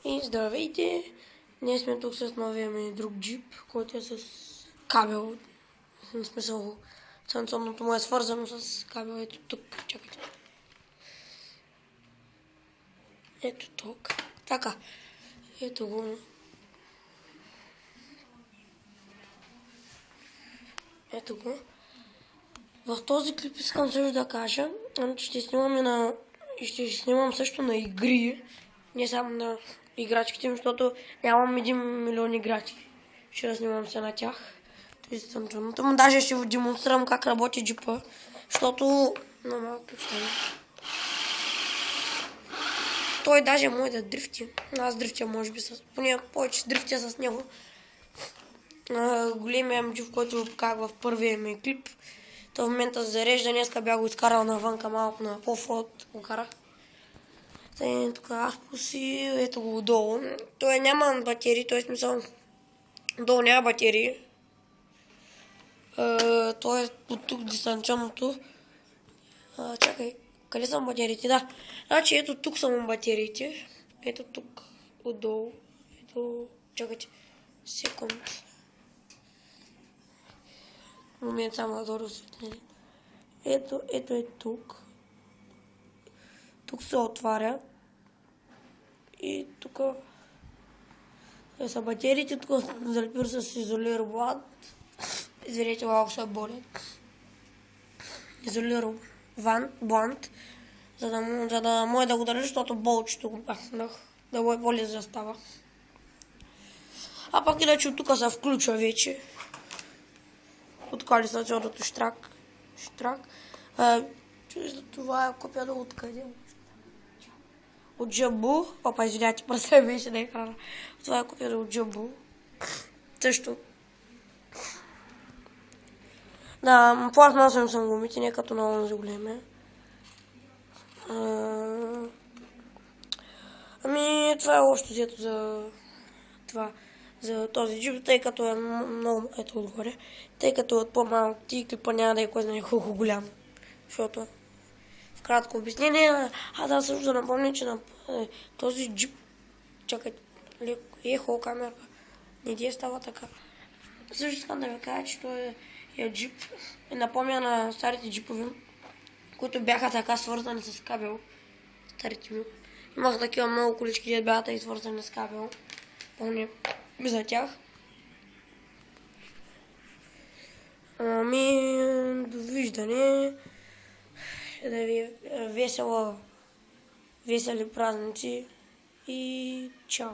И здравейте! Ние сме тук с новия ми друг джип, който е с кабел. В смисъл, сенсорното му е свързано с кабел. Ето тук, чакайте. Ето тук. Така. Ето го. Ето го. В този клип искам също да кажа, ще снимам също на игри, не само на играчките, защото нямам 1 милион играчки. Ще снимам се на тях. Даже ще ви демонстрирам как работи джипа, защото на малко стане. Той даже може да дрифти. Аз дрифтя може би поне повече дрифтя с него. Големия джип, който как в първия ми клип. В момента се зарежда, днеска бях го изкарал навънка малко на оффроуд го карах. Тук авпуси, ето го долу. Той няма батерии, т.е. смисъл долу няма батерии. Той е от тук дистанционното. Чакай, къде са батериите? Да. Значи ето тук са му батериите. Ето тук, отдолу. Ето, чакайте, секунд. В момент само да дойде осветление. Ето е тук. Тук се отваря. И тук са батериите. Тук залепир с изолироблант. Извинете, малко се болят. Изолироблант. За да може да го държа, защото болчето го пахнах. Да го е по-лесно да става. А пак иначе от тук се включва вече. От квалификационното штрак. Това е копия да откъде? От Джамбу. Опа, извиняйте, пръсъм беше на екрана. Това е копия от Джамбу. Също. Да, пластмасови съм гумите, не като много за големе. Ами, това е общо взето за това. За този джип, тъй като е много, ето отгоре, тъй като е от по-малък ти клипа няма да е кой знае колко голям. Защото в кратко обяснение, да също да напомня, че на този джип, чакайте, ехо камерка, не дие става така. Също искам да ви кажа, че той е джип, напомня на старите джипови, които бяха така свързани с кабел. Старите ми. Имах такива много колички, де бяха и свързани с кабел. Помня за тях. Ами, довиждане. Да ви весели празници и чао!